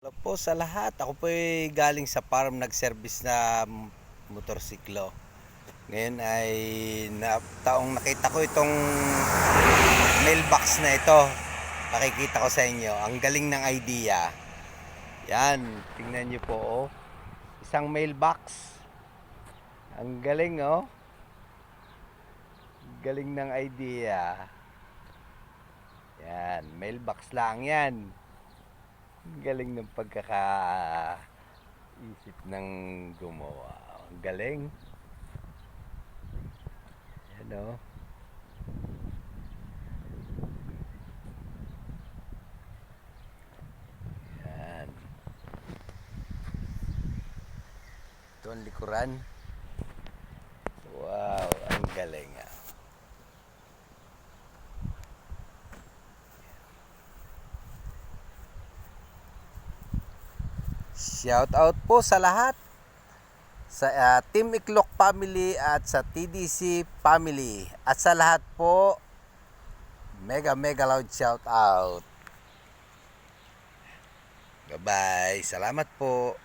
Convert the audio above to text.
Hello po sa lahat. Ako po ay galing sa farm nag-service na motorsiklo. Ngayon ay taong nakita ko itong mailbox na ito. Nakikita ko sa inyo. Ang galing ng idea. Yan, tingnan niyo po oh. Isang mailbox. Ang galing oh. Galing ng idea. Yan, mailbox lang yan. Galing ng pagkakaisip ng gumawa. Ang galing. Yan o. Yan. Ito ang likuran. Wow, ang galing ah. Shout out po sa lahat sa Team Iklok family at sa TDC family at sa lahat po mega loud shout out. Bye bye. Salamat po.